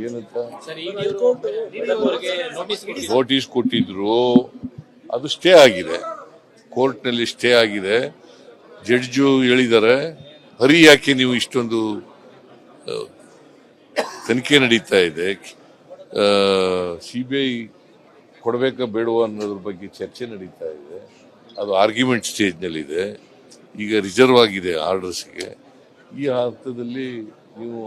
ಏನಂತ ನೋಟಿಸ್ ಕೊಟ್ಟಿದ್ರು, ಅದು ಸ್ಟೇ ಆಗಿದೆ, ಕೋರ್ಟ್ನಲ್ಲಿ ಸ್ಟೇ ಆಗಿದೆ. ಜಡ್ಜು ಹೇಳಿದ್ದಾರೆ, ಹರಿ ಯಾಕೆ ನೀವು ಇಷ್ಟೊಂದು ತನಿಖೆ ನಡೀತಾ ಇದೆ, ಸಿಬಿಐ ಕೊಡಬೇಕಾ ಬೇಡವಾ ಅನ್ನೋದ್ರ ಬಗ್ಗೆ ಚರ್ಚೆ ನಡೀತಾ ಇದೆ. ಅದು ಆರ್ಗ್ಯುಮೆಂಟ್ ಸ್ಟೇಜ್ನಲ್ಲಿದೆ. ಈಗ ರಿಸರ್ವ್ ಆಗಿದೆ ಆರ್ಡರ್ಸ್ಗೆ. ಈ ಹಂತದಲ್ಲಿ ನೀವು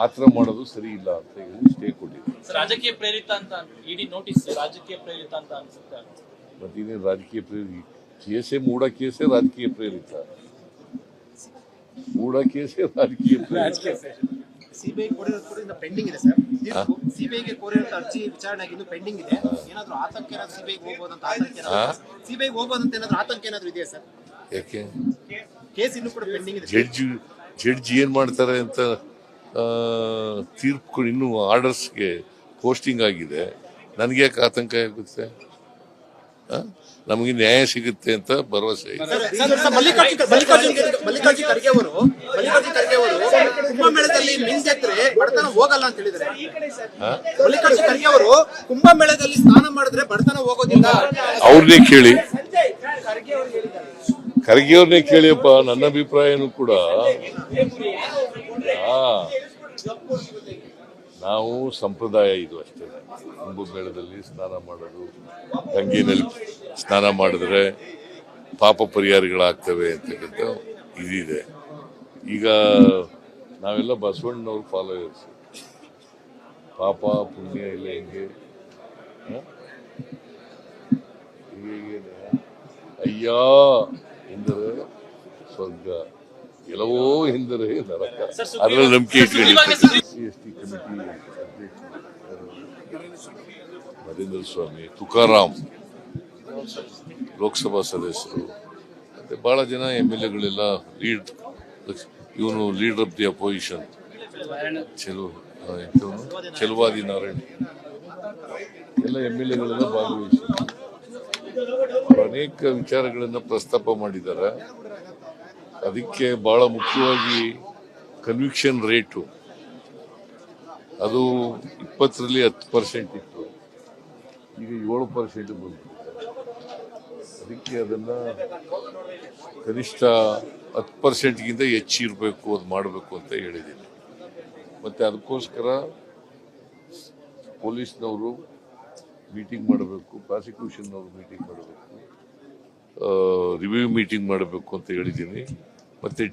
ಆತರ ಮಾಡೋದು ಸರಿ ಇಲ್ಲ ಅಂತ ಹೇಳಿ ಸ್ಟೇ ಕೊಟ್ಟಿದೆ. ರಾಜಕೀಯ ಪ್ರೇರಿತ ಅಂತ ಇಡಿ ನೋಟಿಸ್ ರಾಜಕೀಯ ಪ್ರೇರಿತ ಅಂತ ಅನ್ಸುತ್ತೆ. ಮತ್ತೆ ಇನ್ನೇನು ರಾಜಕೀಯ ಪ್ರೇರಿತ ಕೇಸೇ ಮೂಢ ಕೇಸೇ ರಾಜಕೀಯ ಪ್ರೇರಿತ, ಮೂಢ ಕೇಸೇ ರಾಜಕೀಯ ಪ್ರೇರಿತ. ಸಿಬಿಐ ಕೋರಿರೋದು ಪೆಂಡಿಂಗ್ ಇದೆ ಸರ್. ಸಿಬಿಐಗೆ ಕೋರಿರೋ ಅರ್ಜಿ ವಿಚಾರಣೆ ಇನ್ನು ಪೆಂಡಿಂಗ್ ಇದೆ. ಏನಾದರೂ ಆತಂಕ ಏನಾದರೂ ಸಿಬಿಐಗೆ ಹೋಗಬಹುದು ಅಂತ ಸಿಬಿಐಗೆ ಹೋಗಬಹುದು ಅಂತ ಏನಾದರೂ ಆತಂಕ ಏನಾದರೂ ಇದೆಯಾ ಸರ್? ಯಾಕೆ ಕೇಸ್ ಇನ್ನು ಕೂಡ ಪೆಂಡಿಂಗ್ ಇದೆ. ಜಡ್ಜ್ ಏನ್ ಮಾಡ್ತಾರೆ ಅಂತ ತೀರ್ಪು ಇನ್ನು ಆರ್ಡರ್ಸ್ಗೆ ಪೋಸ್ಟಿಂಗ್ ಆಗಿದೆ. ನನಗೆ ಯಾಕೆ ಆತಂಕ ಆಗುತ್ತೆ? ನಮಗೆ ನ್ಯಾಯ ಸಿಗುತ್ತೆ ಅಂತ ಭರವಸೆ ಇದೆ. ಮಲ್ಲಿಕಾರ್ಜುನ್ ಖರ್ಗೆ ಅವರು ಕುಂಭಮೇಳದಲ್ಲಿ ಮಿಂಚೆತ್ತರೆ ಬಡತನ ಹೋಗಲ್ಲ ಅಂತ ಹೇಳಿದ್ರೆ, ಮಲ್ಲಿಕಾರ್ಜುನ್ ಖರ್ಗೆ ಅವರು ಕುಂಭಮೇಳದಲ್ಲಿ ಸ್ನಾನ ಮಾಡಿದ್ರೆ ಬಡತನ ಹೋಗೋದಿಲ್ಲ. ಅವ್ರನ್ನೇ ಕೇಳಿ, ಖರ್ಗೆ ಅವ್ರನ್ನೇ ಕೇಳಿಯಪ್ಪ. ನನ್ನ ಅಭಿಪ್ರಾಯನೂ ಕೂಡ ನಾವು ಸಂಪ್ರದಾಯ ಇದು ಅಷ್ಟೇ. ಕುಂಭಮೇಳದಲ್ಲಿ ಸ್ನಾನ ಮಾಡೋದು, ಗಂಗೆನಲ್ಲಿ ಸ್ನಾನ ಮಾಡಿದ್ರೆ ಪಾಪ ಪರಿಹಾರಗಳಾಗ್ತವೆ ಅಂತಕ್ಕಂಥ ಇದಿದೆ. ಈಗ ನಾವೆಲ್ಲ ಬಸವಣ್ಣನವ್ರ ಫಾಲೋವರ್ಸ್. ಪಾಪ ಪುಣ್ಯ ಇಲ್ಲ ಹೆಂಗೆ ಅಯ್ಯ ಎಂದರೆ ಸ್ವರ್ಗ, ಎಲ್ಲವೋ ಎಂದರೆ ನರಕ. ಅದರಲ್ಲಿ ನಂಬಿಕೆ ಇಟ್ಕೊಳ್ಳಿ. SC ಕಮಿಟಿ ನರೇಂದ್ರ ಸ್ವಾಮಿ, ತುಕಾರಾಮ್ ಲೋಕಸಭಾ ಸದಸ್ಯರು, ಮತ್ತೆ ಬಹಳ ಜನ MLA ಇವನು leader of the opposition Chaluvadi Narayan, ಎಲ್ಲ MLA ಭಾಗವಹಿಸಿ ಅನೇಕ ವಿಚಾರಗಳನ್ನು ಪ್ರಸ್ತಾಪ ಮಾಡಿದ್ದಾರೆ. ಅದಕ್ಕೆ ಬಹಳ ಮುಖ್ಯವಾಗಿ ಕನ್ವಿಕ್ಷನ್ ರೇಟು ಅದು 20ರಲ್ಲಿ 10% ಇತ್ತು, ಈಗ 7% ಬಂದಿದೆ. ಅದಕ್ಕೆ ಅದನ್ನ ಕನಿಷ್ಠ 10%ಗಿಂತ ಹೆಚ್ಚಿರಬೇಕು, ಅದು ಮಾಡಬೇಕು ಅಂತ ಹೇಳಿದ್ದೀನಿ. ಮತ್ತೆ ಅದಕ್ಕೋಸ್ಕರ ಪೊಲೀಸ್ನವರು ಮೀಟಿಂಗ್ ಮಾಡಬೇಕು, ಪ್ರಾಸಿಕ್ಯೂಷನ್ನವರು ಮೀಟಿಂಗ್ ಮಾಡಬೇಕು, ರಿವ್ಯೂ ಮೀಟಿಂಗ್ ಮಾಡಬೇಕು ಅಂತ ಹೇಳಿದ್ದೀನಿ. ಮತ್ತೆ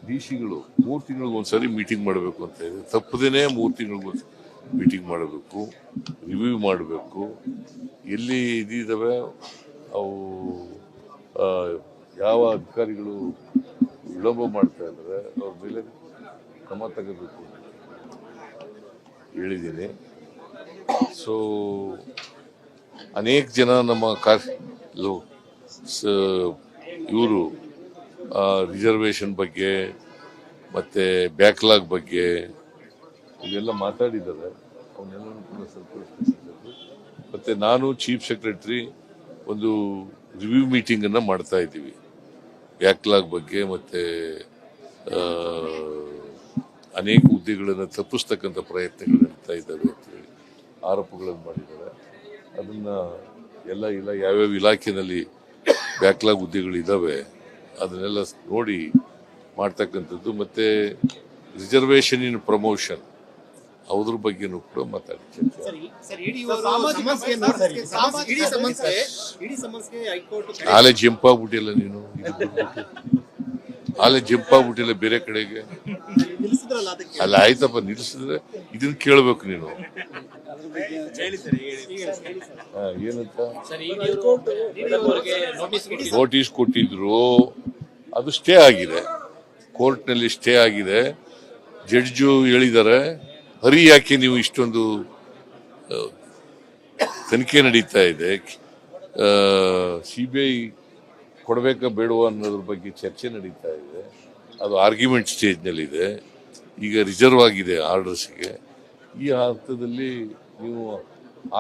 ಡಿಸಿಗಳು 3 ತಿಂಗಳಿಗೆ ಒಂದ್ಸರಿ ಮೀಟಿಂಗ್ ಮಾಡಬೇಕು ಅಂತ ಇದೆ. ತಪ್ಪದೇನೆ 3 ತಿಂಗಳಿಗೆ ಮೀಟಿಂಗ್ ಮಾಡಬೇಕು, ರಿವ್ಯೂ ಮಾಡಬೇಕು. ಎಲ್ಲಿ ಇದಿದ್ದಾವೆ ಅವು ಯಾವ ಅಧಿಕಾರಿಗಳು ವಿಳಂಬ ಮಾಡ್ತಾ ಇದ್ದಾರೆ ಅವ್ರ ಮೇಲೆ ಕ್ರಮ ತಗೋಬೇಕು ಅಂತ ಹೇಳಿದ್ದೀನಿ. ಸೊ ಅನೇಕ ಜನ ನಮ್ಮ ಇವರು ರಿಸರ್ವೇಷನ್ ಬಗ್ಗೆ ಮತ್ತೆ ಬ್ಯಾಕ್ಲಾಗ್ ಬಗ್ಗೆ ಇವೆಲ್ಲ ಮಾತಾಡಿದ್ದಾರೆ. ಅವನ್ನೆಲ್ಲರೂ ಕೂಡ ಸರಿಪಡಿಸಬೇಕು. ಮತ್ತೆ ನಾನು ಚೀಫ್ ಸೆಕ್ರೆಟರಿ ಒಂದು ರಿವ್ಯೂ ಮೀಟಿಂಗ್ ಅನ್ನ ಮಾಡ್ತಾ ಇದ್ದೀವಿ ಬ್ಯಾಕ್ಲಾಗ್ ಬಗ್ಗೆ. ಮತ್ತೆ ಅನೇಕ ಹುದ್ದೆಗಳನ್ನು ತಪ್ಪಿಸ್ತಕ್ಕಂಥ ಪ್ರಯತ್ನಗಳು ನಡೀತಾ ಇದ್ದಾವೆ ಅಂತ ಹೇಳಿ ಆರೋಪಗಳನ್ನು ಮಾಡಿದ್ದಾರೆ. ಅದನ್ನ ಎಲ್ಲ ಯಾವ್ಯಾವ ಇಲಾಖೆಯಲ್ಲಿ ಬ್ಯಾಕ್ಲಾಗ್ ಹುದ್ದೆಗಳಿದ್ದಾವೆ ಅದನ್ನೆಲ್ಲ ನೋಡಿ ಮಾಡ್ತಕ್ಕಂಥದ್ದು. ಮತ್ತೆ ರಿಸರ್ವೇಷನ್ ಇನ್ ಪ್ರಮೋಷನ್ ಅದ್ರ ಬಗ್ಗೆನೂ ಕೂಡ ಮಾತಾಡ್ತೀನಿ. ಆಲೆ ಜಂಪ್ ಆಗ್ಬಿಟ್ಟಿಲ್ಲ ನೀನು, ಆಲೆ ಜಂಪ್ ಆಗ್ಬಿಟ್ಟಿಲ್ಲ ಬೇರೆ ಕಡೆಗೆ. ಅಲ್ಲ ಆಯ್ತಪ್ಪ, ನಿಲ್ಲಿಸಿದ್ರೆ ಇದನ್ನ ಕೇಳ್ಬೇಕು ನೀನು. ಏನಂತ ನೋಟಿಸ್ ಕೊಟ್ಟಿದ್ರು, ಅದು ಸ್ಟೇ ಆಗಿದೆ, ಕೋರ್ಟ್ನಲ್ಲಿ ಸ್ಟೇ ಆಗಿದೆ. ಜಡ್ಜು ಹೇಳಿದ್ದಾರೆ, ಹರಿ ಯಾಕೆ ನೀವು ಇಷ್ಟೊಂದು ತನಿಖೆ ನಡೀತಾ ಇದೆ, ಸಿಬಿಐ ಕೊಡಬೇಕಾ ಬೇಡವಾ ಅನ್ನೋದ್ರ ಬಗ್ಗೆ ಚರ್ಚೆ ನಡೀತಾ ಇದೆ. ಅದು ಆರ್ಗ್ಯುಮೆಂಟ್ ಸ್ಟೇಜ್ನಲ್ಲಿದೆ. ಈಗ ರಿಸರ್ವ್ ಆಗಿದೆ ಆರ್ಡರ್ಸ್ಗೆ. ಈ ಹಂತದಲ್ಲಿ ನೀವು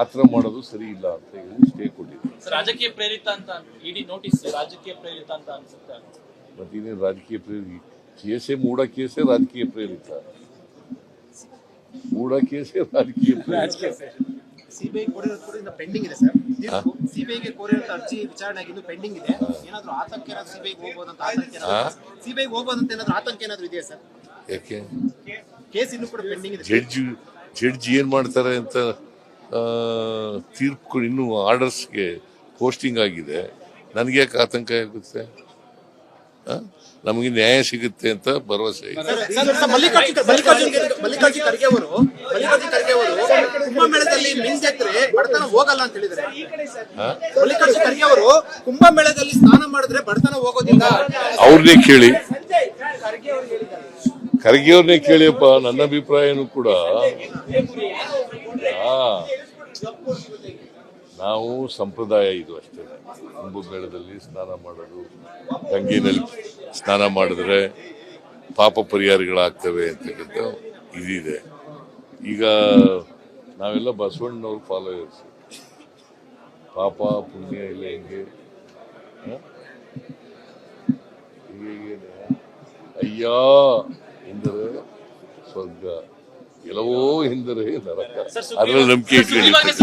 ಆತರ ಮಾಡೋದು ಸರಿ ಇಲ್ಲ ಅಂತ ಹೇಳಿ ಸ್ಟೇ ಕೊಟ್ಟಿದೆ. ರಾಜಕೀಯ ಪ್ರೇರಿತ ಅಂತ ಇಡಿ ನೋಟಿಸ್ ರಾಜಕೀಯ ಪ್ರೇರಿತ ಅಂತ ಅನ್ಸುತ್ತೆ. ಮತ್ತೆ ಇನ್ನೇನು ರಾಜಕೀಯ ಪ್ರೇರಿತ ಕೇಸೇ ಮೂಢ ಕೇಸೇ ರಾಜಕೀಯ ಪ್ರೇರಿತ. ಮೂಢ ಕೇಸೇ ರಾಜಕೀಯ ಪ್ರೇರಿತ. ಸಿಬಿಐ ಕೋರಿರೋದು ಕೂಡ ಇನ್ನು ಪೆಂಡಿಂಗ್ ಇದೆ ಸರ್. ಸಿಬಿಐಗೆ ಕೋರಿರೋ ಅರ್ಜಿ ವಿಚಾರಣೆ ಇನ್ನು ಪೆಂಡಿಂಗ್ ಇದೆ. ಏನಾದ್ರು ಆತಂಕ ಏನಾದ್ರು ಸಿಬಿಐಗೆ ಹೋಗ್ಬೋದು ಅಂತ ಸಿಬಿಐಗೆ ಹೋಗ್ಬೋದು ಅಂತ ಏನಾದ್ರು ಆತಂಕ ಏನಾದ್ರು ಇದೆಯಾ ಸರ್? ಯಾಕೆ ಕೇಸ್ ಇನ್ನು ಕೂಡ ಪೆಂಡಿಂಗ್ ಇದೆ. ಜಡ್ಜ್ ಏನ್ ಮಾಡ್ತಾರೆ ಅಂತ ತೀರ್ಪು ಇನ್ನೂ ಆರ್ಡರ್ಸ್ಗೆ ಪೋಸ್ಟಿಂಗ್ ಆಗಿದೆ. ನನಗೆ ಯಾಕೆ ಆತಂಕ ಆಗುತ್ತೆ? ನಮಗೆ ನ್ಯಾಯ ಸಿಗುತ್ತೆ ಅಂತ ಭರವಸೆ ಇದೆ. ಮಲ್ಲಿಕಾರ್ಜುನ್ ಖರ್ಗೆ ಅವರು ಕುಂಭಮೇಳದಲ್ಲಿ ಮಿಂಚೆತ್ತರೆ ಬಡತನ ಹೋಗಲ್ಲ ಅಂತ ಹೇಳಿದ್ರೆ, ಮಲ್ಲಿಕಾರ್ಜುನ್ ಖರ್ಗೆ ಅವರು ಕುಂಭಮೇಳದಲ್ಲಿ ಸ್ನಾನ ಮಾಡಿದ್ರೆ ಬಡತನ ಹೋಗೋದಿಲ್ಲ. ಅವ್ರನ್ನೇ ಕೇಳಿ, ಖರ್ಗೆ ಅವ್ರನ್ನೇ ಕೇಳಿಯಪ್ಪ. ನನ್ನ ಅಭಿಪ್ರಾಯನೂ ಕೂಡ ನಾವು ಸಂಪ್ರದಾಯ ಇದು ಅಷ್ಟೇ. ಕುಂಭಮೇಳದಲ್ಲಿ ಸ್ನಾನ ಮಾಡೋದು, ಗಂಗೆನಲ್ಲಿ ಸ್ನಾನ ಮಾಡಿದ್ರೆ ಪಾಪ ಪರಿಹಾರಗಳಾಗ್ತವೆ ಅಂತಕ್ಕಂಥ ಇದಿದೆ. ಈಗ ನಾವೆಲ್ಲ ಬಸವಣ್ಣನವ್ರ ಫಾಲೋವರ್ಸ್. ಪಾಪ ಪುಣ್ಯ ಇಲ್ಲ ಹೆಂಗೆ ಅಯ್ಯ ಎಂದರೆ ಸ್ವರ್ಗ, ಎಲ್ಲವೋ ಎಂದರೆ ನರಕ. ಅದರಲ್ಲಿ ನಂಬಿಕೆ ಇಟ್ಕೊಂಡಿರ್ತೀವಿ.